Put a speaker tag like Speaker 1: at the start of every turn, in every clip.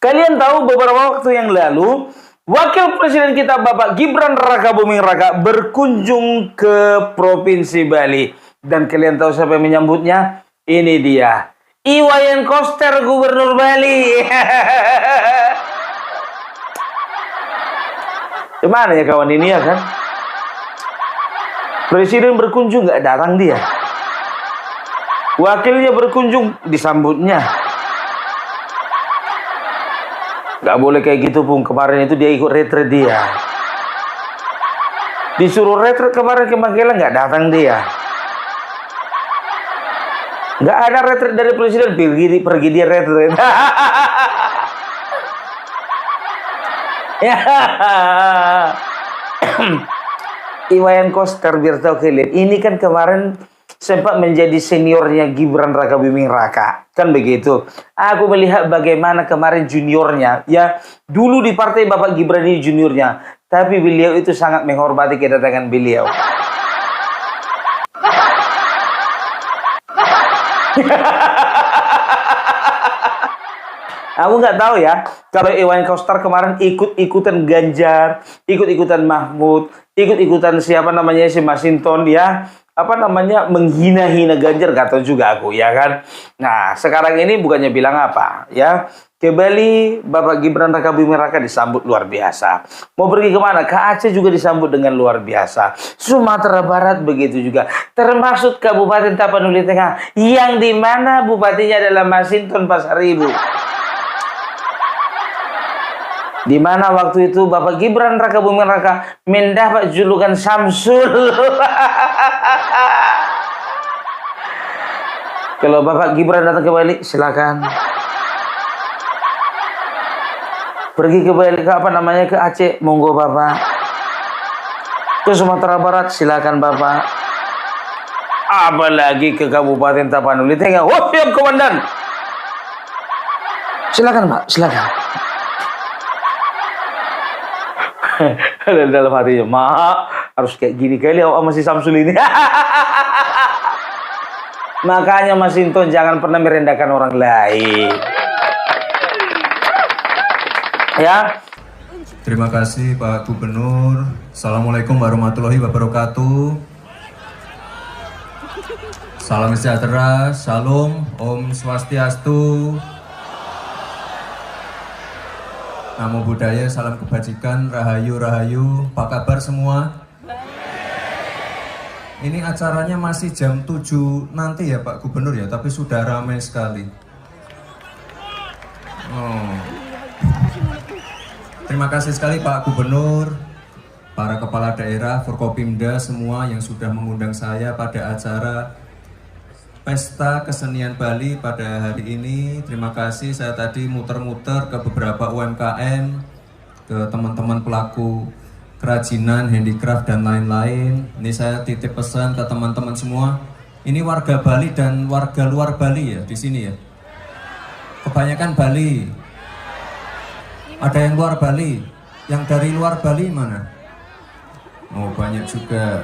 Speaker 1: Kalian tahu beberapa waktu yang lalu, Wakil Presiden kita Bapak Gibran Raka Buming Raka berkunjung ke Provinsi Bali. Dan kalian tahu siapa yang menyambutnya? Ini dia, Iwayan Koster, Gubernur Bali. Gimana ya kawan ini ya kan? Presiden berkunjung nggak datang dia. Wakilnya berkunjung disambutnya. Gak boleh kayak gitu Pung. Kemarin itu dia ikut retret dia. Disuruh retret kemarin ke Magelang gak datang dia. Gak ada retret dari presiden, pergi dia retret. Iwayan Koster, biar tahu kalian, ini kan kemarin sempat menjadi seniornya Gibran Raka Buming Raka, kan begitu. Aku melihat bagaimana kemarin juniornya, ya dulu di partai Bapak Gibran ini juniornya, tapi beliau itu sangat menghormati kedatangan beliau. Aku nggak tahu ya, kalau Iwayan Koster kemarin ikut-ikutan Ganjar, ikut-ikutan Mahfud, ikut-ikutan siapa namanya si Masinton ya, menghina-hina Ganjar, gak tahu juga aku ya kan. Nah sekarang ini bukannya bilang apa ya, ke Bali Bapak Gibran Raka Buming Raka disambut luar biasa. Mau pergi kemana? Ke Aceh juga disambut dengan luar biasa. Sumatera Barat begitu juga, termasuk Kabupaten Tapanuli Tengah, yang dimana bupatinya adalah Masinton Pasaribu. Di mana waktu itu Bapak Gibran Raka Buming Raka mendapat julukan Samsul. Kalau Bapak Gibran datang ke Bali, silakan. Pergi ke Bali, ke Aceh, monggo Bapak. Ke Sumatera Barat, silakan Bapak. Apalagi ke Kabupaten Tapanuli Tengah. Oh, siap komandan. Silakan Pak, silakan. Dalam hatinya, maaf, harus kayak gini kali sama si Samsul ini. Makanya Mas Sinton jangan pernah merendahkan orang lain. Ya.
Speaker 2: Terima kasih Pak Gubernur. Assalamualaikum warahmatullahi wabarakatuh. Salam sejahtera, Shalom, Om Swastiastu. Namo Buddhaya, salam kebajikan, Rahayu, Rahayu. Apa kabar semua? Ini acaranya masih jam 7 nanti ya Pak Gubernur ya, tapi sudah ramai sekali. Terima kasih sekali Pak Gubernur, para kepala daerah, Forkopimda semua yang sudah mengundang saya pada acara Pesta Kesenian Bali pada hari ini. Terima kasih, saya tadi muter-muter ke beberapa UMKM, ke teman-teman pelaku kerajinan, handicraft, dan lain-lain. Ini saya titip pesan ke teman-teman semua. Ini warga Bali dan warga luar Bali ya, di sini ya. Kebanyakan Bali. Ada yang luar Bali. Yang dari luar Bali mana? Oh, banyak juga.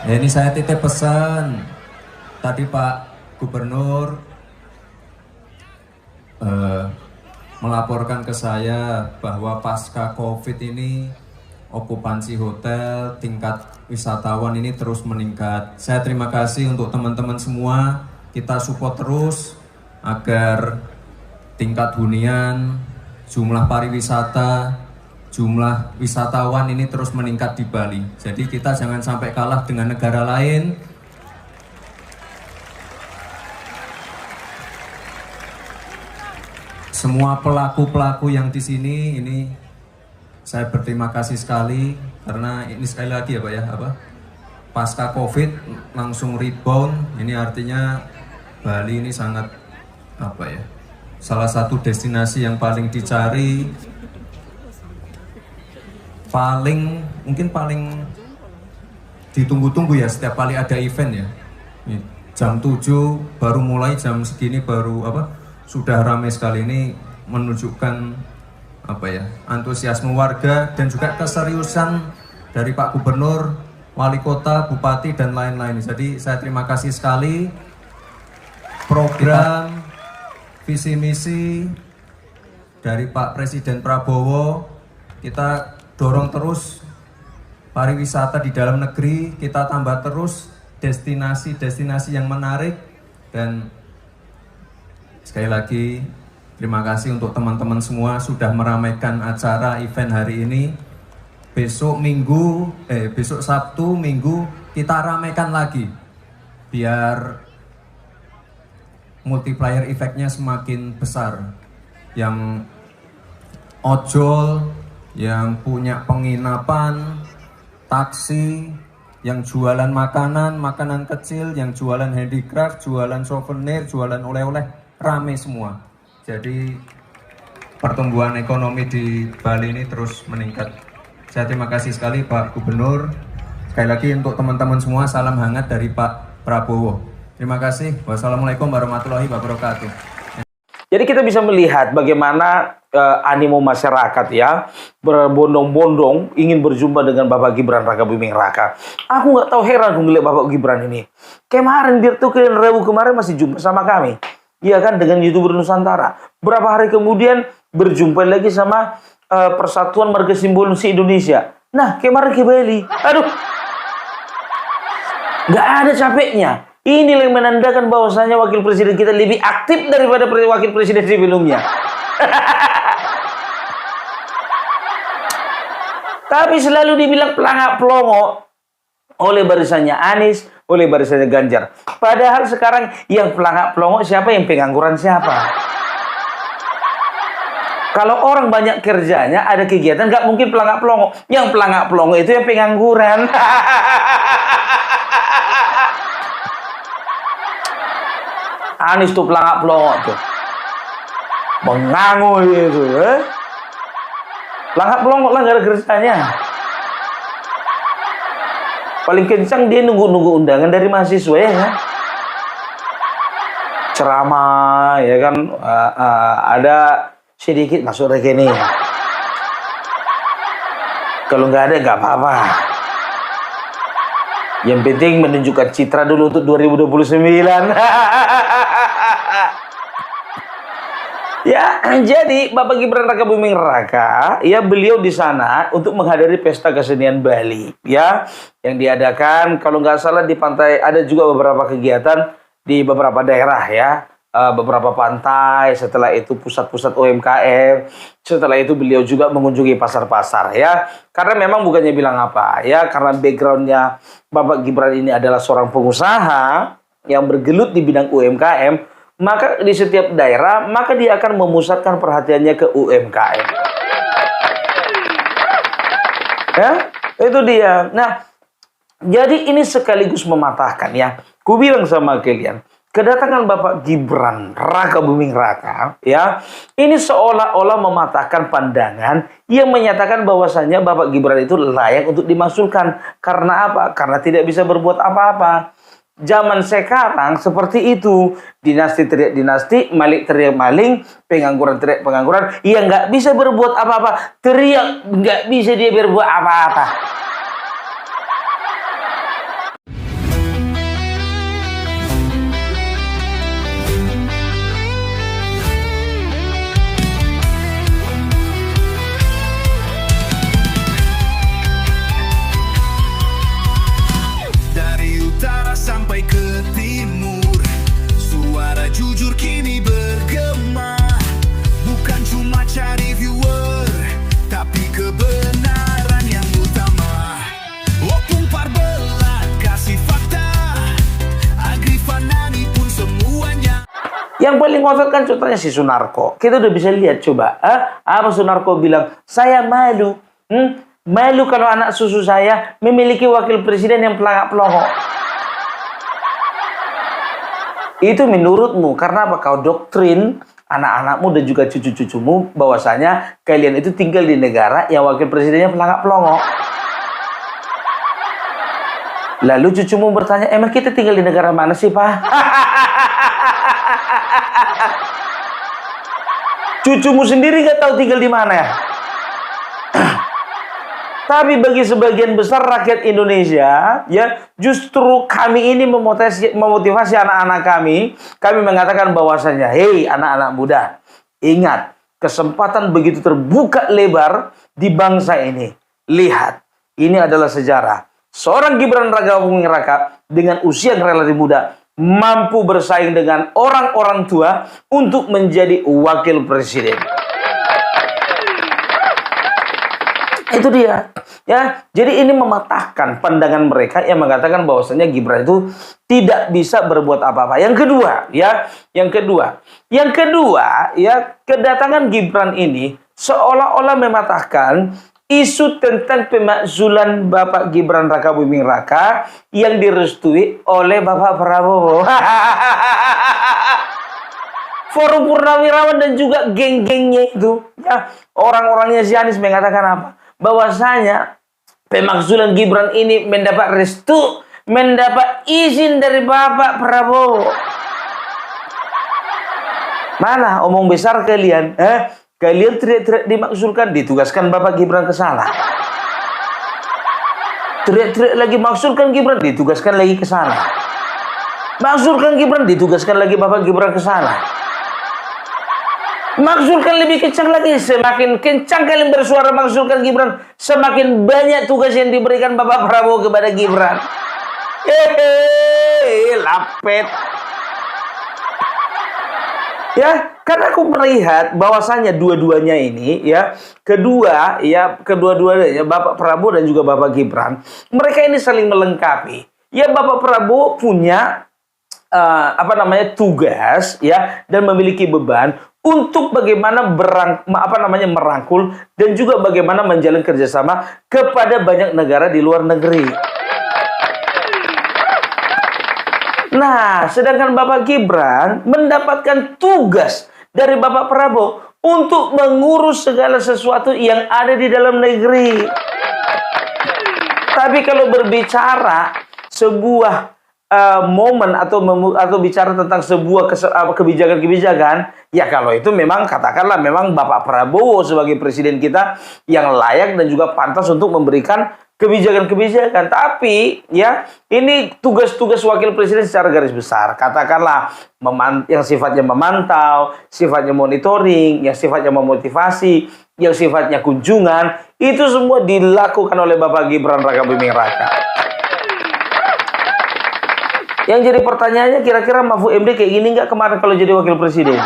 Speaker 2: Ya, ini saya titip pesan. Tadi Pak Gubernur melaporkan ke saya bahwa pasca COVID ini okupansi hotel, tingkat wisatawan ini terus meningkat. Saya terima kasih untuk teman-teman semua. Kita support terus agar tingkat hunian, jumlah pariwisata, jumlah wisatawan ini terus meningkat di Bali. Jadi kita jangan sampai kalah dengan negara lain. Semua pelaku-pelaku yang di sini ini saya berterima kasih sekali karena ini sekali lagi ya Pak ya, pasca COVID langsung rebound. Ini artinya Bali ini sangat salah satu destinasi yang paling dicari, mungkin paling ditunggu-tunggu ya setiap kali ada event ya. Jam 7 baru mulai, jam segini baru sudah ramai sekali. Ini menunjukkan antusiasme warga dan juga keseriusan dari Pak Gubernur, Wali Kota, Bupati, dan lain-lain. Jadi saya terima kasih sekali. Program visi misi dari Pak Presiden Prabowo, kita dorong terus pariwisata di dalam negeri, kita tambah terus destinasi-destinasi yang menarik. Dan sekali lagi terima kasih untuk teman-teman semua sudah meramaikan acara event hari ini. Besok Sabtu Minggu kita ramaikan lagi biar multiplier efeknya semakin besar. Yang ojol, yang punya penginapan, taksi, yang jualan makanan kecil, yang jualan handicraft, jualan souvenir, jualan oleh-oleh, rame semua. Jadi pertumbuhan ekonomi di Bali ini terus meningkat. Saya terima kasih sekali Pak Gubernur. Sekali lagi untuk teman-teman semua, salam hangat dari Pak Prabowo. Terima kasih. Wassalamualaikum warahmatullahi wabarakatuh.
Speaker 1: Jadi kita bisa melihat bagaimana animo masyarakat ya berbondong-bondong ingin berjumpa dengan Bapak Gibran Raka Buming Raka. Aku nggak tahu, heran aku ngeliat Bapak Gibran ini. Kemarin dia tuh Rabu kemarin masih jumpa sama kami, iya kan, dengan YouTuber Nusantara. Berapa hari kemudian berjumpa lagi sama Persatuan Marga Simbol Indonesia. Nah kemarin ke Bali, aduh, nggak ada capeknya. Ini yang menandakan bahwasanya wakil presiden kita lebih aktif daripada wakil presiden sebelumnya. Tapi selalu dibilang pelangak pelongo oleh barisannya Anies, oleh barisannya Ganjar. Padahal sekarang yang pelangak pelongo siapa, yang pengangguran siapa? Kalau orang banyak kerjanya, ada kegiatan, nggak mungkin pelangak pelongo. Yang pelangak pelongo itu yang pengangguran. Anies tuh pelangak pelongo tuh. Mengangu itu, pelangak pelongo lah, nggak ada kerjanya. Paling kencang dia nunggu-nunggu undangan dari mahasiswa ya kan? Ceramah ya kan, ada sedikit masuk rekening. Kalau nggak ada nggak apa-apa. Yang penting menunjukkan citra dulu untuk 2029. Ya, jadi Bapak Gibran Raka Buming Raka, ya beliau di sana untuk menghadiri pesta kesenian Bali, ya, yang diadakan kalau nggak salah di pantai, ada juga beberapa kegiatan di beberapa daerah ya, beberapa pantai. Setelah itu pusat-pusat UMKM, setelah itu beliau juga mengunjungi pasar-pasar ya, karena memang bukannya bilang apa ya, karena backgroundnya Bapak Gibran ini adalah seorang pengusaha yang bergelut di bidang UMKM. Maka di setiap daerah, maka dia akan memusatkan perhatiannya ke UMKM. Ya, itu dia. Nah, jadi ini sekaligus mematahkan ya. Ku bilang sama kalian, kedatangan Bapak Gibran Raka Buming Raka, ya, ini seolah-olah mematahkan pandangan yang menyatakan bahwasannya Bapak Gibran itu layak untuk dimaksudkan. Karena apa? Karena tidak bisa berbuat apa-apa. Zaman sekarang seperti itu, dinasti teriak dinasti, malik teriak maling, pengangguran teriak pengangguran. Ia nggak bisa berbuat apa-apa, teriak nggak bisa dia berbuat apa-apa.
Speaker 3: Sampai ke timur, suara jujur kini bergema. Bukan cuma cari viewer, tapi kebenaran yang utama. Opung Parbelat kasih fakta, Agrifanani pun semuanya.
Speaker 1: Yang paling ngotot kan contohnya si Sunarko. Kita udah bisa lihat coba. Apa Sunarko bilang? Saya malu. Malu kalau anak susu saya memiliki wakil presiden yang pelangak pelongo. Itu menurutmu, karena apa? Kau doktrin anak-anakmu dan juga cucu-cucumu bahwasanya kalian itu tinggal di negara yang wakil presidennya pelangak pelongo. Lalu cucumu bertanya, emang kita tinggal di negara mana sih, Pak? Cucumu sendiri gak tahu tinggal di mana ya? Tapi bagi sebagian besar rakyat Indonesia, ya justru kami ini memotivasi anak-anak kami. Kami mengatakan bahwasanya, hei anak-anak muda, ingat kesempatan begitu terbuka lebar di bangsa ini. Lihat, ini adalah sejarah. Seorang Gibran Raka Buming Raka dengan usia yang relatif muda mampu bersaing dengan orang-orang tua untuk menjadi wakil presiden. Itu dia, ya. Jadi ini mematahkan pandangan mereka yang mengatakan bahwasanya Gibran itu tidak bisa berbuat apa-apa. Yang kedua, ya, kedatangan Gibran ini seolah-olah mematahkan isu tentang pemakzulan Bapak Gibran Raka Buming Raka yang direstui oleh Bapak Prabowo. Forum Purnawirawan dan juga geng-gengnya itu, ya, orang-orangnya si Anies mengatakan apa? Bahwasanya pemakzulan Gibran ini mendapat restu, mendapat izin dari Bapak Prabowo. Mana omong besar kalian? Kalian teriak-teriak dimaksulkan, ditugaskan Bapak Gibran ke sana. Teriak-teriak lagi maksulkan Gibran, ditugaskan lagi ke sana. Maksulkan Gibran, ditugaskan lagi Bapak Gibran ke sana. Maksulkan lebih kencang lagi, semakin kencang kalian bersuara maksulkan Gibran, semakin banyak tugas yang diberikan Bapak Prabowo kepada Gibran. Lapet. Ya, karena aku melihat bahwasanya dua-duanya ini, ya, kedua-duanya Bapak Prabowo dan juga Bapak Gibran, mereka ini saling melengkapi. Ya, Bapak Prabowo punya tugas, ya, dan memiliki beban untuk bagaimana merangkul dan juga bagaimana menjalin kerjasama kepada banyak negara di luar negeri. Nah, sedangkan Bapak Gibran mendapatkan tugas dari Bapak Prabowo untuk mengurus segala sesuatu yang ada di dalam negeri. Tapi kalau berbicara sebuah momen atau bicara tentang sebuah kebijakan-kebijakan, ya kalau itu memang katakanlah memang Bapak Prabowo sebagai presiden kita yang layak dan juga pantas untuk memberikan kebijakan-kebijakan. Tapi ya ini tugas-tugas wakil presiden secara garis besar, katakanlah yang sifatnya memantau, sifatnya monitoring, yang sifatnya memotivasi, yang sifatnya kunjungan, itu semua dilakukan oleh Bapak Gibran Raka Buming Raka. Yang jadi pertanyaannya, kira-kira Mahfud MD kayak gini nggak kemarin kalau jadi wakil presiden?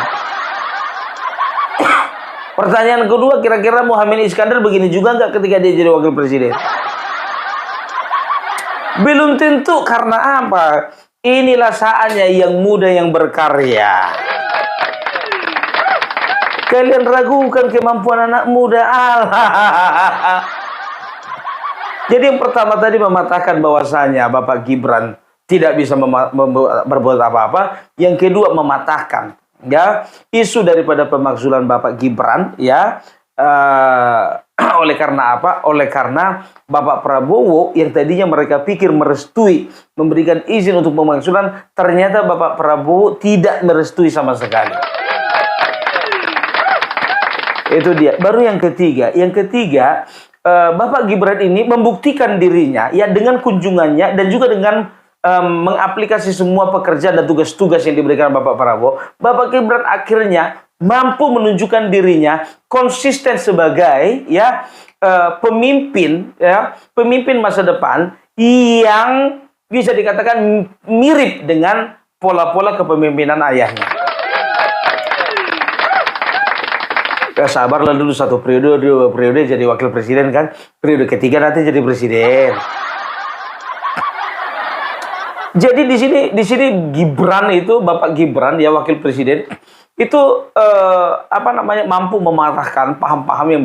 Speaker 1: Pertanyaan kedua, kira-kira Muhammad Iskandar begini juga nggak ketika dia jadi wakil presiden? Belum tentu. Karena apa? Inilah saatnya yang muda yang berkarya. Kalian ragukan kemampuan anak muda. Jadi yang pertama tadi mematahkan bahwasanya Bapak Gibran tidak bisa berbuat apa-apa. Yang kedua mematahkan, ya, isu daripada pemakzulan Bapak Gibran, ya. Oleh karena apa? Oleh karena Bapak Prabowo yang tadinya mereka pikir merestui, memberikan izin untuk pemakzulan, ternyata Bapak Prabowo tidak merestui sama sekali. Itu dia. Baru yang ketiga. Bapak Gibran ini membuktikan dirinya, ya, dengan kunjungannya dan juga dengan mengaplikasi semua pekerjaan dan tugas-tugas yang diberikan Bapak Prabowo. Bapak Gibran akhirnya mampu menunjukkan dirinya konsisten sebagai, ya, pemimpin masa depan yang bisa dikatakan mirip dengan pola-pola kepemimpinan ayahnya. Ya, sabarlah dulu satu periode, dua periode jadi wakil presiden kan, periode ketiga nanti jadi presiden. Jadi di sini Gibran itu, Bapak Gibran, ya, wakil presiden itu mampu mematahkan paham-paham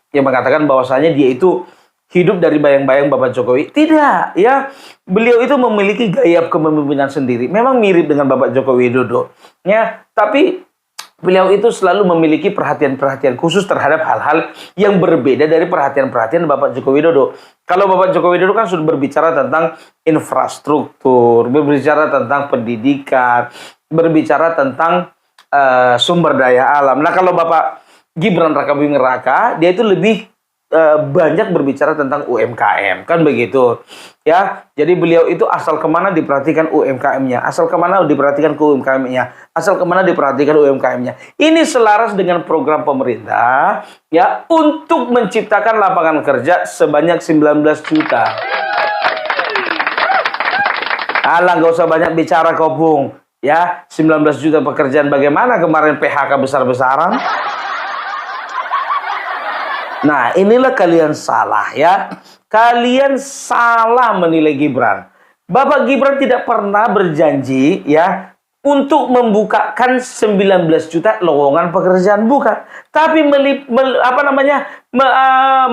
Speaker 1: yang mengatakan bahwasanya dia itu hidup dari bayang-bayang Bapak Jokowi. Tidak, ya. Beliau itu memiliki gaya kepemimpinan sendiri. Memang mirip dengan Bapak Joko Widodo, ya, tapi beliau itu selalu memiliki perhatian-perhatian khusus terhadap hal-hal yang berbeda dari perhatian-perhatian Bapak Joko Widodo. Kalau Bapak Joko Widodo kan sudah berbicara tentang infrastruktur, berbicara tentang pendidikan, berbicara tentang sumber daya alam. Nah, kalau Bapak Gibran Raka Buming Raka, dia itu lebih banyak berbicara tentang UMKM, kan begitu ya. Jadi beliau itu asal kemana diperhatikan UMKM-nya, asal kemana diperhatikan ke UMKM-nya, asal kemana diperhatikan UMKM-nya. Ini selaras dengan program pemerintah ya untuk menciptakan lapangan kerja sebanyak 19 juta. Alah, nggak usah banyak bicara kau, Bung. Ya, 19 juta pekerjaan, bagaimana kemarin PHK besar-besaran? Nah, inilah kalian salah ya. Kalian salah menilai Gibran. Bapak Gibran tidak pernah berjanji ya untuk membukakan 19 juta lowongan pekerjaan, bukan. Tapi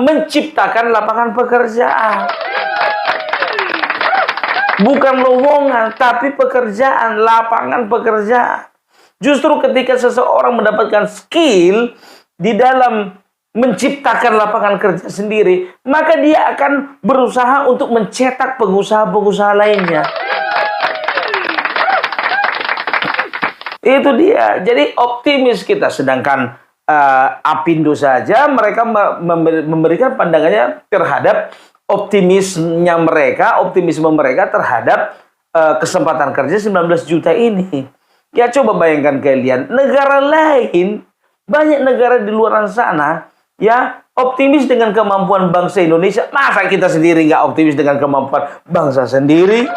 Speaker 1: menciptakan lapangan pekerjaan. Bukan lowongan, tapi pekerjaan, lapangan pekerjaan. Justru ketika seseorang mendapatkan skill di dalam menciptakan lapangan kerja sendiri, maka dia akan berusaha untuk mencetak pengusaha-pengusaha lainnya. Itu dia. Jadi optimis kita, sedangkan Apindo saja mereka memberikan pandangannya terhadap optimisme mereka terhadap kesempatan kerja 19 juta ini. Ya, coba bayangkan kalian, negara lain, banyak negara di luar sana ya optimis dengan kemampuan bangsa Indonesia. Masa kita sendiri nggak optimis dengan kemampuan bangsa sendiri?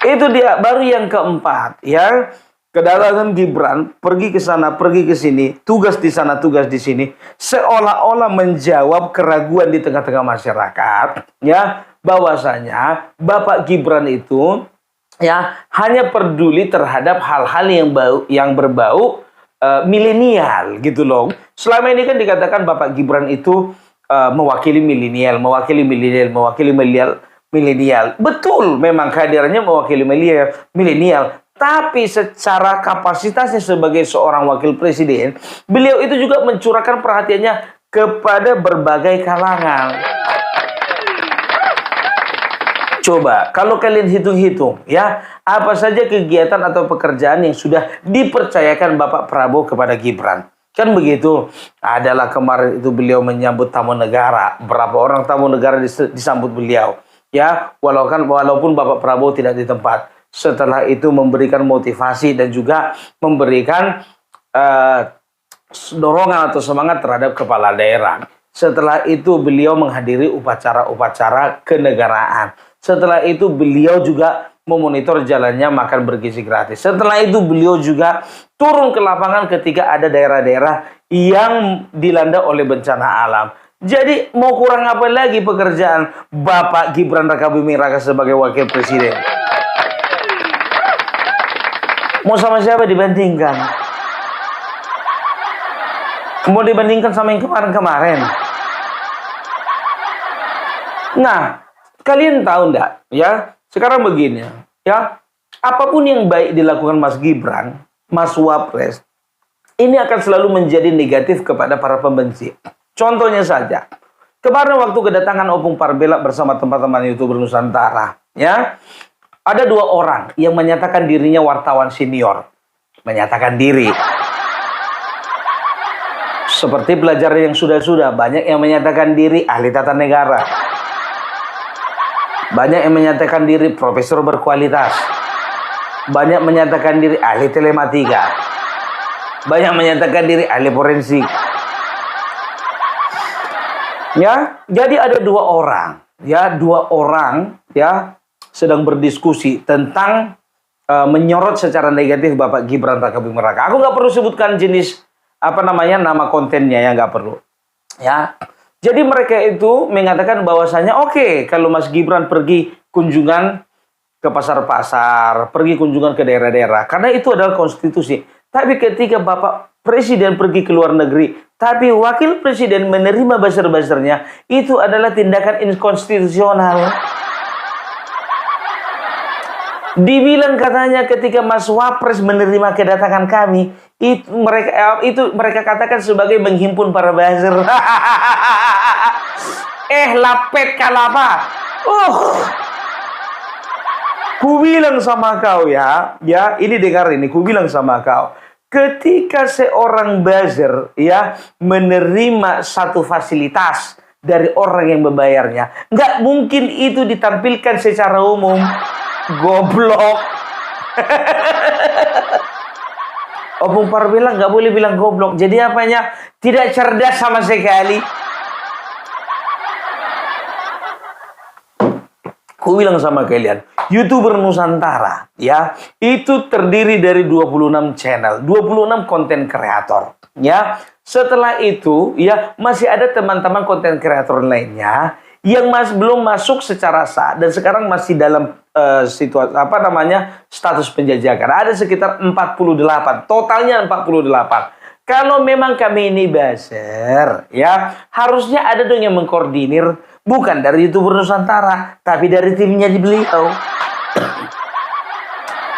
Speaker 1: Itu dia. Baru yang keempat ya, kedatangan Gibran, pergi ke sana, pergi ke sini, tugas di sana, tugas di sini, seolah-olah menjawab keraguan di tengah-tengah masyarakat ya, bahwasanya Bapak Gibran itu ya hanya peduli terhadap hal-hal yang berbau milenial gitu loh. Selama ini kan dikatakan Bapak Gibran itu mewakili milenial. Betul, memang kehadirannya mewakili milenial. Tapi secara kapasitasnya sebagai seorang wakil presiden, beliau itu juga mencurahkan perhatiannya kepada berbagai kalangan. Coba, kalau kalian hitung-hitung, ya, apa saja kegiatan atau pekerjaan yang sudah dipercayakan Bapak Prabowo kepada Gibran. Kan begitu. Adalah kemarin itu beliau menyambut tamu negara. Berapa orang tamu negara disambut beliau. Ya, walaupun Bapak Prabowo tidak di tempat. Setelah itu memberikan motivasi dan juga memberikan dorongan atau semangat terhadap kepala daerah. Setelah itu beliau menghadiri upacara-upacara kenegaraan. Setelah itu beliau juga memonitor jalannya makan bergizi gratis. Setelah itu beliau juga turun ke lapangan ketika ada daerah-daerah yang dilanda oleh bencana alam. Jadi mau kurang apa lagi pekerjaan Bapak Gibran Rakabuming Raka sebagai wakil presiden? Mau sama siapa dibandingkan? Mau dibandingkan sama yang kemarin-kemarin? Nah, kalian tahu enggak ya? Sekarang begini ya, apapun yang baik dilakukan Mas Gibran, Mas Wapres, ini akan selalu menjadi negatif kepada para pembenci. Contohnya saja, kemarin waktu kedatangan Opung Parbela bersama teman-teman YouTuber Nusantara, ya, ada 2 orang yang menyatakan dirinya wartawan senior, menyatakan diri. Seperti pelajar yang sudah-sudah, banyak yang menyatakan diri ahli tata negara. Banyak yang menyatakan diri profesor berkualitas. Banyak menyatakan diri ahli telematika. Banyak menyatakan diri ahli forensik. Ya, jadi ada 2 orang, ya, 2 orang, ya, sedang berdiskusi tentang menyorot secara negatif Bapak Gibran Rakabuming Raka. Aku nggak perlu sebutkan jenis nama kontennya, ya, nggak perlu, ya. Jadi mereka itu mengatakan bahwasanya oke, kalau Mas Gibran pergi kunjungan ke pasar-pasar, pergi kunjungan ke daerah-daerah, karena itu adalah konstitusi. Tapi ketika Bapak Presiden pergi ke luar negeri, tapi Wakil Presiden menerima buzzer-buzzernya, itu adalah tindakan inkonstitusional. Dibilang katanya ketika Mas Wapres menerima kedatangan kami, itu mereka katakan sebagai menghimpun para buzzer. Lapet kalapa. Ku bilang sama kau ya, ini dengar ini, ku bilang sama kau. ketika seorang buzzer ya menerima satu fasilitas dari orang yang membayarnya, nggak mungkin itu ditampilkan secara umum. Goblok. Opung Parbela nggak boleh bilang goblok. Jadi apanya? Tidak cerdas sama sekali. Ku bilang sama kalian, YouTuber Nusantara ya, itu terdiri dari 26 channel, 26 konten kreator ya. Setelah itu ya masih ada teman-teman konten kreator lainnya yang belum masuk secara sah dan sekarang masih dalam situasi status penjajakan. Ada sekitar 48, totalnya 48. Kalau memang kami ini buzzer ya, harusnya ada dong yang mengkoordinir, bukan dari YouTuber Nusantara, tapi dari timnya di beliau.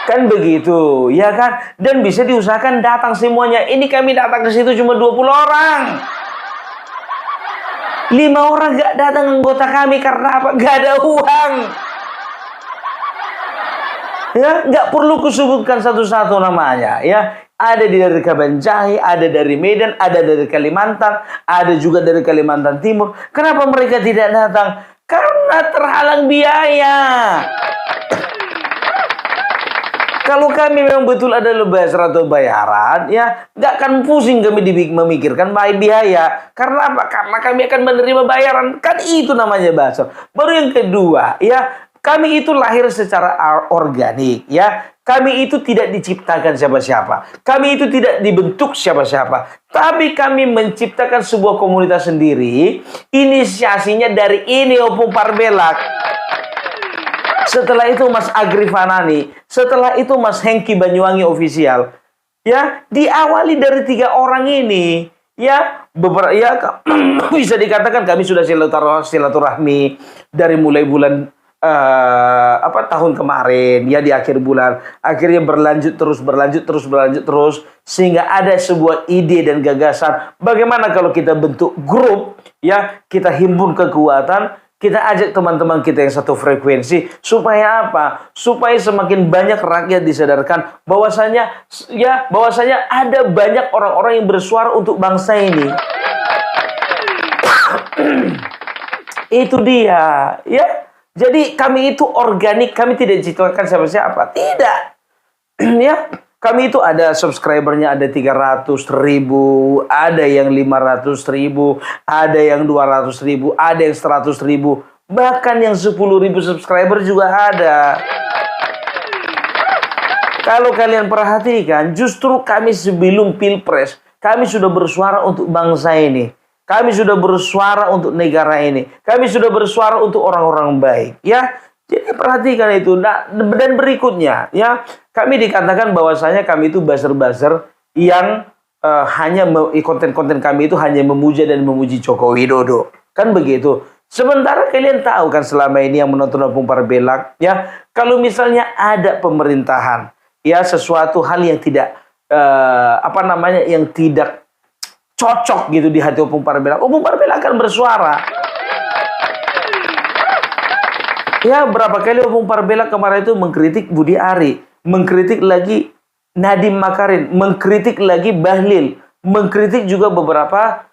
Speaker 1: Kan begitu, ya kan? Dan bisa diusahakan datang semuanya. Ini kami datang ke situ cuma 20 orang. 5 orang gak datang anggota kami karena apa? Gak ada uang. Ya, nggak perlu kusebutkan satu-satu namanya. Ya, ada dari Kabanjahe, ada dari Medan, ada dari Kalimantan, ada juga dari Kalimantan Timur. Kenapa mereka tidak datang? Karena terhalang biaya. Kalau kami memang betul ada buzzer atau bayaran, ya nggak akan pusing kami memikirkan baik biaya. Karena apa? Karena kami akan menerima bayaran. Kan itu namanya buzzer. Baru yang kedua, ya kami itu lahir secara organik, ya. Kami itu tidak diciptakan siapa-siapa. Kami itu tidak dibentuk siapa-siapa. Tapi kami menciptakan sebuah komunitas sendiri. Inisiasinya dari ini Opung Parbelak. Setelah itu Mas Agri Fanani. Setelah itu Mas Hengki Banyuwangi Official. Ya, diawali dari 3 orang ini. Ya, bisa dikatakan kami sudah silaturahmi dari mulai bulan tahun kemarin ya, di akhir bulan, akhirnya berlanjut terus sehingga ada sebuah ide dan gagasan bagaimana kalau kita bentuk grup ya, kita himpun kekuatan, kita ajak teman-teman kita yang satu frekuensi supaya apa? Supaya semakin banyak rakyat disadarkan bahwasanya ada banyak orang-orang yang bersuara untuk bangsa ini. Itu dia ya. Jadi kami itu organik, kami tidak diciptakan siapa-siapa. Tidak. Ya, kami itu ada subscribernya ada 300.000, ada yang 500.000, ada yang 200.000, ada yang 100.000, bahkan yang 10.000 subscriber juga ada. Kalau kalian perhatikan, justru kami sebelum Pilpres, kami sudah bersuara untuk bangsa ini. Kami sudah bersuara untuk negara ini. Kami sudah bersuara untuk orang-orang baik. Ya, jadi perhatikan itu. Nah, dan berikutnya, ya, kami dikatakan bahwasanya kami itu buzzer-buzzer yang konten-konten kami itu hanya memuja dan memuji Joko Widodo. Kan begitu. Sementara kalian tahu kan selama ini yang menonton Opung Parbelak, ya, kalau misalnya ada pemerintahan, ya, sesuatu hal yang tidak yang tidak cocok gitu di hati Opung Parbelak akan bersuara. Ya, berapa kali Opung Parbelak kemarin itu mengkritik Budi Ari, mengkritik lagi Nadiem Makarim, mengkritik lagi Bahlil, mengkritik juga beberapa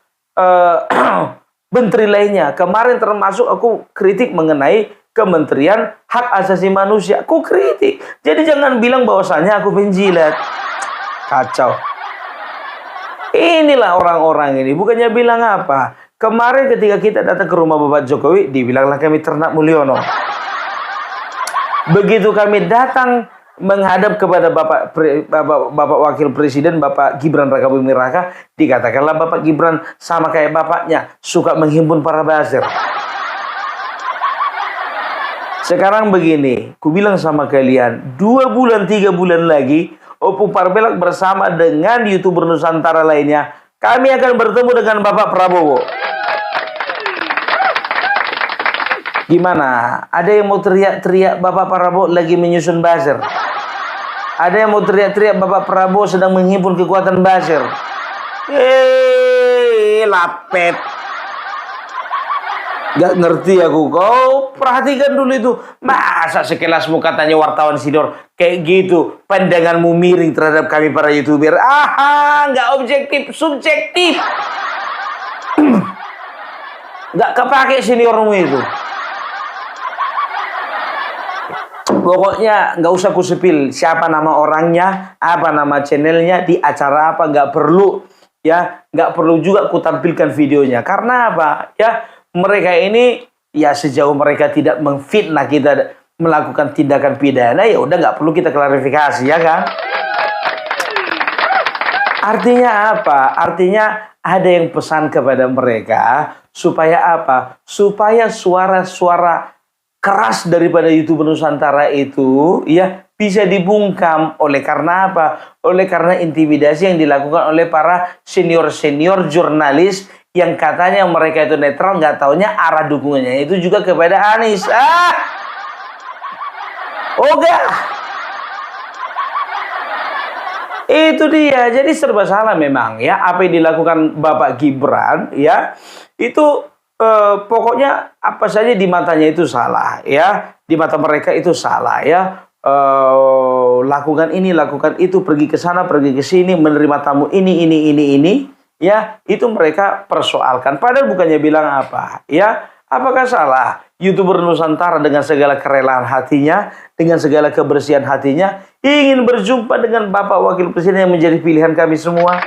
Speaker 1: menteri lainnya. Kemarin termasuk aku kritik mengenai Kementerian Hak Asasi Manusia. Aku kritik. Jadi jangan bilang bahwasanya aku penjilat. Kacau. Inilah orang-orang ini. Bukannya bilang apa. Kemarin ketika kita datang ke rumah Bapak Jokowi, dibilanglah kami ternak Mulyono. Begitu kami datang menghadap kepada Bapak Wakil Presiden, Bapak Gibran Rakabuming Raka, dikatakanlah Bapak Gibran sama kayak bapaknya, suka menghimpun para buzzer. Sekarang begini, ku bilang sama kalian, 2 bulan 3 bulan lagi, Opung Parbelak bersama dengan YouTuber Nusantara lainnya, kami akan bertemu dengan Bapak Prabowo. Gimana? Ada yang mau teriak-teriak Bapak Prabowo lagi menyusun buzzer? Ada yang mau teriak-teriak Bapak Prabowo sedang menghimpun kekuatan buzzer? Lapet. Gak ngerti aku. Kau perhatikan dulu itu. Masa sekelasmu katanya wartawan senior kayak gitu. Pandanganmu miring terhadap kami para YouTuber. Aha, nggak objektif, subjektif. Nggak kepake seniormu itu. Pokoknya nggak usah kusepil siapa nama orangnya, apa nama channelnya, di acara apa, nggak perlu. Ya, nggak perlu juga kutampilkan videonya. Karena apa? Ya, mereka ini ya sejauh mereka tidak memfitnah kita melakukan tindakan pidana, ya udah nggak perlu kita klarifikasi, ya kan? Artinya apa? Artinya ada yang pesan kepada mereka supaya apa? Supaya suara-suara keras daripada YouTuber Nusantara itu ya bisa dibungkam. Oleh karena apa? Oleh karena intimidasi yang dilakukan oleh para senior-senior jurnalis yang katanya mereka itu netral, nggak taunya arah dukungannya itu juga kepada Anies. Ogah. Itu dia. Jadi serba salah memang ya apa yang dilakukan Bapak Gibran ya. Itu pokoknya apa saja di matanya itu salah ya. Di mata mereka itu salah ya. Lakukan ini, lakukan itu, pergi ke sana, pergi ke sini, menerima tamu ini. Ya, itu mereka persoalkan. Padahal bukannya bilang apa. Ya, apakah salah YouTuber Nusantara dengan segala kerelaan hatinya, dengan segala kebersihan hatinya, ingin berjumpa dengan Bapak Wakil Presiden yang menjadi pilihan kami semua?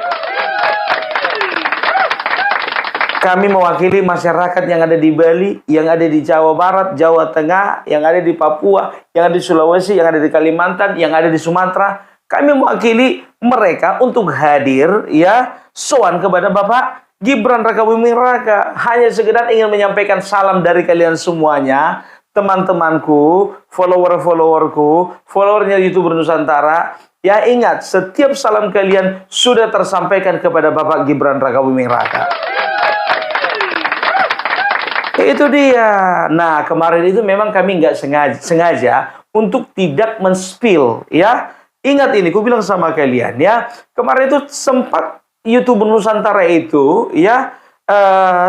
Speaker 1: Kami mewakili masyarakat yang ada di Bali, yang ada di Jawa Barat, Jawa Tengah, yang ada di Papua, yang ada di Sulawesi, yang ada di Kalimantan, yang ada di Sumatera. Kami mewakili mereka untuk hadir ya soan kepada Bapak Gibran Rakabuming Raka. Hanya sekedar ingin menyampaikan salam dari kalian semuanya, teman-temanku, follower-followerku, followernya YouTuber Nusantara. Ya ingat, setiap salam kalian sudah tersampaikan kepada Bapak Gibran Rakabuming Raka. Itu dia. Nah, kemarin itu memang kami nggak sengaja untuk tidak men-spill ya. Ingat ini, ku bilang sama kalian ya. Kemarin itu sempat YouTuber Nusantara itu ya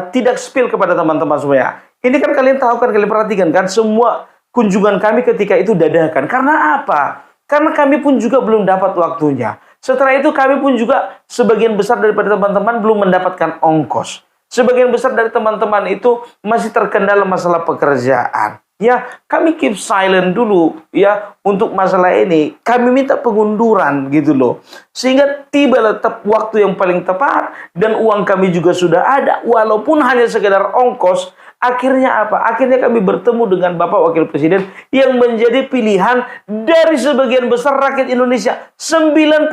Speaker 1: tidak spill kepada teman-teman semuanya. Ini kan kalian tahu kan, kalian perhatikan kan, semua kunjungan kami ketika itu dadakan. Karena apa? Karena kami pun juga belum dapat waktunya. Setelah itu kami pun juga sebagian besar daripada teman-teman belum mendapatkan ongkos. Sebagian besar dari teman-teman itu masih terkendala masalah pekerjaan. Ya, kami keep silent dulu ya untuk masalah ini. Kami minta pengunduran gitu loh. Sehingga tiba waktu yang paling tepat dan uang kami juga sudah ada walaupun hanya sekedar ongkos. Akhirnya apa? Akhirnya kami bertemu dengan Bapak Wakil Presiden yang menjadi pilihan dari sebagian besar rakyat Indonesia. 96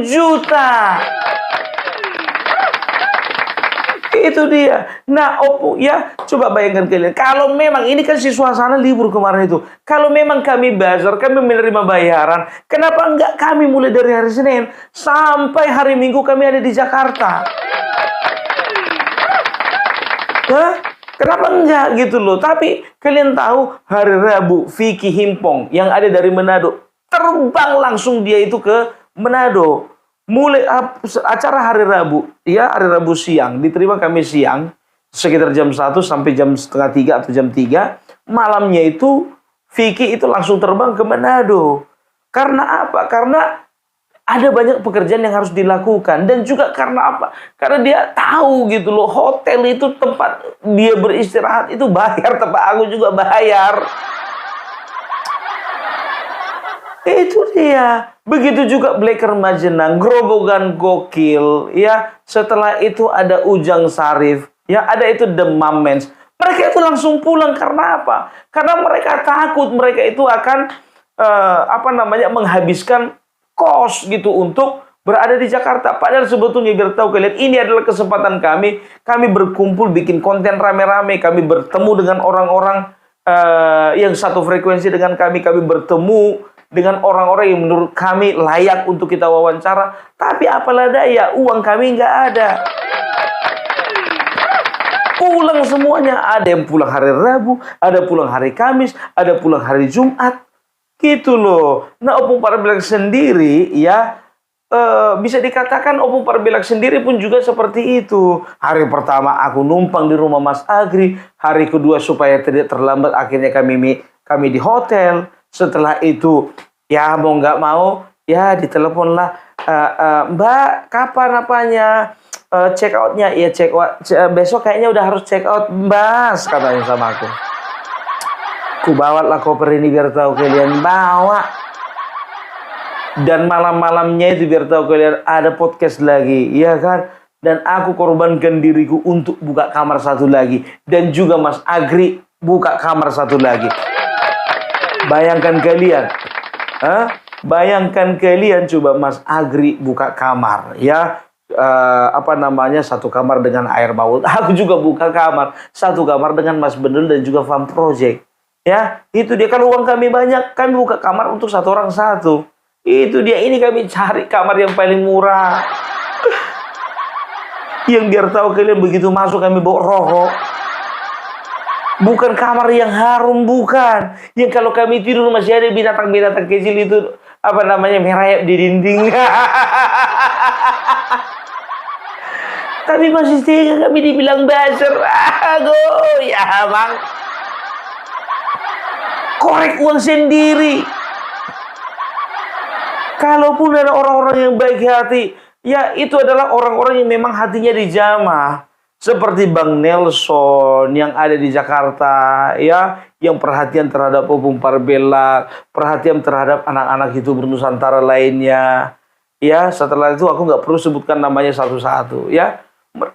Speaker 1: juta. Itu dia. Nah, ya, coba bayangkan kalian. Kalau memang ini kan si suasana libur kemarin itu. Kalau memang kami bazar, kami menerima bayaran, kenapa enggak kami mulai dari hari Senin sampai hari Minggu kami ada di Jakarta? Hah? Kenapa enggak gitu loh? Tapi kalian tahu hari Rabu Vicky Himpong yang ada dari Manado terbang langsung dia itu ke Manado. Mulai acara hari Rabu, ya hari Rabu siang, diterima kami siang, sekitar jam 1 sampai jam setengah 3 atau jam 3. Malamnya itu, Vicky itu langsung terbang ke Manado. Karena apa? Karena ada banyak pekerjaan yang harus dilakukan. Dan juga karena apa? Karena dia tahu gitu loh, hotel itu tempat dia beristirahat itu bayar, tempat aku juga bayar. Itu dia. Begitu juga Bleker Majenang, Grobogan Gokil, ya. Setelah itu ada Ujang Sarif, ya. Ada itu The Mamens. Mereka itu langsung pulang karena apa? Karena mereka takut mereka itu akan menghabiskan kos gitu untuk berada di Jakarta. Padahal sebetulnya biar tahu kalian, ini adalah kesempatan kami. Kami berkumpul bikin konten rame-rame. Kami bertemu dengan orang-orang yang satu frekuensi dengan kami. Kami bertemu dengan orang-orang yang menurut kami layak untuk kita wawancara. Tapi apalah daya, uang kami nggak ada. Pulang semuanya. Ada yang pulang hari Rabu, ada pulang hari Kamis, ada pulang hari Jumat. Gitu loh. Nah, Opung Parabelak sendiri ya bisa dikatakan Opung Parbelak sendiri pun juga seperti itu. Hari pertama aku numpang di rumah Mas Agri. Hari kedua supaya tidak terlambat akhirnya kami di hotel. Setelah itu ya mau nggak mau ya diteleponlah, Mbak kapan apanya check outnya? Ya check out besok kayaknya udah harus check out Mas, katanya sama aku. Ku bawalah koper ini biar tahu kalian bawa. Dan malam-malamnya itu biar tahu kalian ada podcast lagi, ya kan? Dan aku korbankan diriku untuk buka kamar satu lagi. Dan juga Mas Agri buka kamar satu lagi. Bayangkan kalian, bayangkan kalian coba Mas Agri buka kamar, ya. Satu kamar dengan air baut. Aku juga buka kamar, satu kamar dengan Mas Benul dan juga Farm Project. Ya, itu dia. Kalau uang kami banyak, kami buka kamar untuk satu orang satu. Itu dia, ini kami cari kamar yang paling murah. Yang biar tahu kalian begitu masuk kami bawa rokok. Bukan kamar yang harum, bukan. Yang kalau kami tidur masih ada binatang-binatang kecil itu merayap di dinding. Tapi masih tega kami dibilang buzzer. Ya bang. Korek uang sendiri. Kalaupun ada orang-orang yang baik hati, ya itu adalah orang-orang yang memang hatinya dijamah. Seperti Bang Nelson yang ada di Jakarta, ya, yang perhatian terhadap Opung Parbelak, perhatian terhadap anak-anak YouTuber Nusantara lainnya. Ya, setelah itu aku nggak perlu sebutkan namanya satu-satu, ya.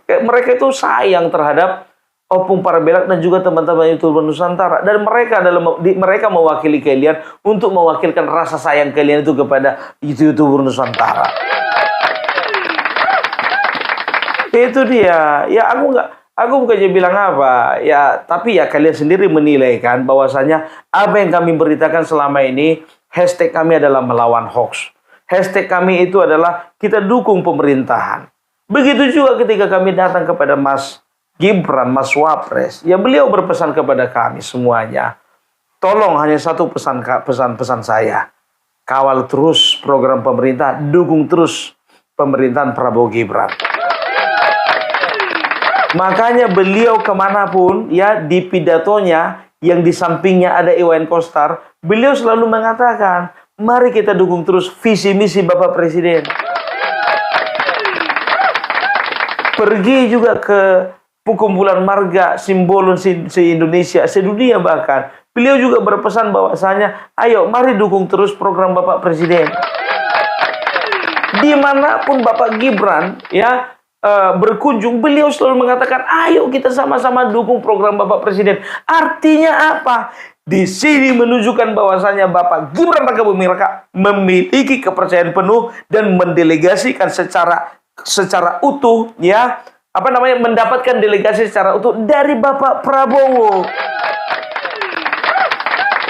Speaker 1: Mereka itu sayang terhadap Opung Parbelak dan juga teman-teman YouTuber Nusantara, dan mereka mewakili kalian untuk mewakilkan rasa sayang kalian itu kepada YouTuber Nusantara. Itu dia. Ya aku bukannya bilang apa, ya tapi ya kalian sendiri menilai kan bahwasanya apa yang kami beritakan selama ini, hashtag kami adalah melawan hoax. Hashtag kami itu adalah kita dukung pemerintahan. Begitu juga ketika kami datang kepada Mas Gibran, Mas Wapres, ya beliau berpesan kepada kami semuanya. Tolong hanya satu pesan saya. Kawal terus program pemerintah, dukung terus pemerintahan Prabowo Gibran. Makanya beliau kemanapun, ya di pidatonya yang di sampingnya ada Iwan Koster, beliau selalu mengatakan, mari kita dukung terus visi misi Bapak Presiden. Pergi juga ke perkumpulan marga simbolon se-Indonesia, sedunia bahkan. Beliau juga berpesan bahwasanya, ayo mari dukung terus program Bapak Presiden. Dimanapun Bapak Gibran ya berkunjung, beliau selalu mengatakan, ayo kita sama-sama dukung program Bapak Presiden. Artinya apa? Di sini menunjukkan bahwasanya Bapak Gibran Rakabuming Raka memiliki kepercayaan penuh dan mendelegasikan secara utuh, ya, mendapatkan delegasi secara utuh dari Bapak Prabowo.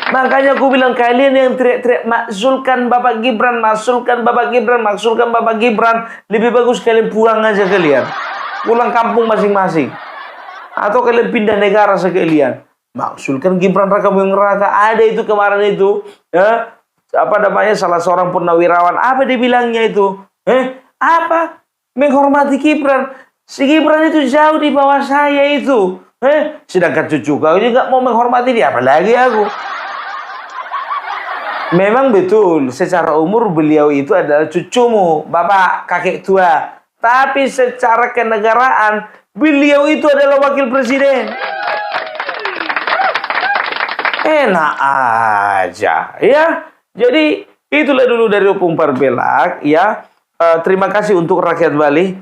Speaker 1: Makanya aku bilang, kalian yang teriak-teriak maksulkan Bapak Gibran, maksulkan Bapak Gibran, maksulkan Bapak Gibran, lebih bagus kalian pulang aja kalian. Pulang kampung masing-masing. Atau kalian pindah negara sekalian. Maksulkan Gibran Rakabuming Raka. Ada itu kemarin itu, ya, salah seorang purnawirawan, apa dibilangnya itu? Apa? Menghormati Gibran. Si Gibran itu jauh di bawah saya itu. Sedangkan cucu kau juga mau menghormati dia, apalagi aku. Memang betul, secara umur beliau itu adalah cucumu, bapak kakek tua. Tapi secara kenegaraan, beliau itu adalah wakil presiden. Enak aja, ya. Jadi itulah dulu dari Opung Parbelak, ya. Terima kasih untuk rakyat Bali,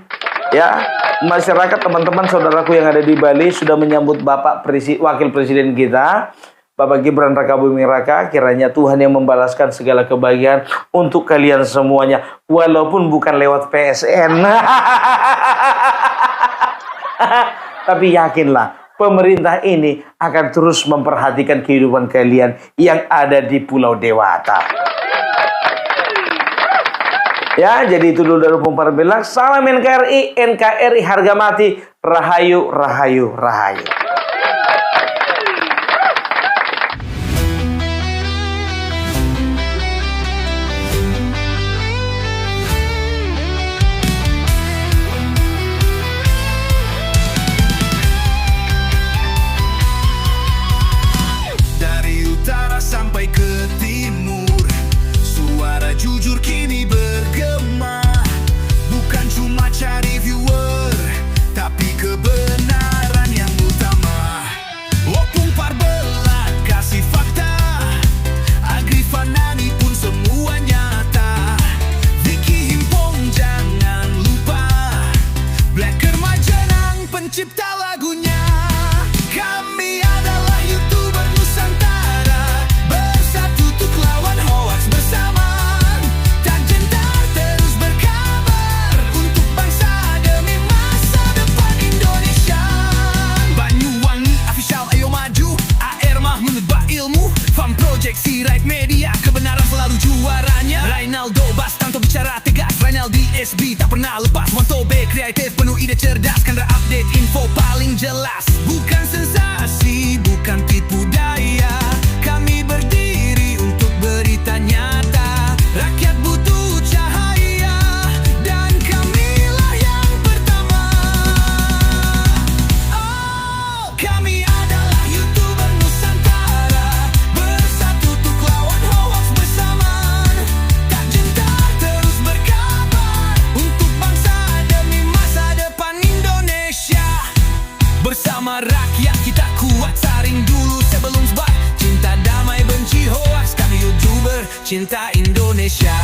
Speaker 1: ya. Masyarakat, teman-teman, saudaraku yang ada di Bali sudah menyambut Bapak Wakil Presiden kita, Bapak Gibran Rakabuming Raka. Kiranya Tuhan yang membalaskan segala kebahagiaan untuk kalian semuanya, walaupun bukan lewat PSN. Tapi yakinlah, pemerintah ini akan terus memperhatikan kehidupan kalian yang ada di Pulau Dewata. Ya, jadi itu dulu dari Opung Parbelak. Salam NKRI, NKRI harga mati. Rahayu, rahayu, rahayu.
Speaker 3: SB tak pernah lepas. Montobe kreatif penuh ide cerdas, kan update info paling jelas. Bukan sensasi, bukan tipu daya, kami berdiri untuk berita nyata. Rakyat butuh cahaya, dan kamilah yang pertama. Oh, kami adalah YouTuber Nusantara, bersatu untuk lawan hoax bersamaan. Tak gentar terus berkabar, untuk bangsa demi masa depan Indonesia. Bersama rakyat kita kuat, saring dulu sebelum sebar. Cinta damai benci hoax, kami YouTuber cinta Indonesia.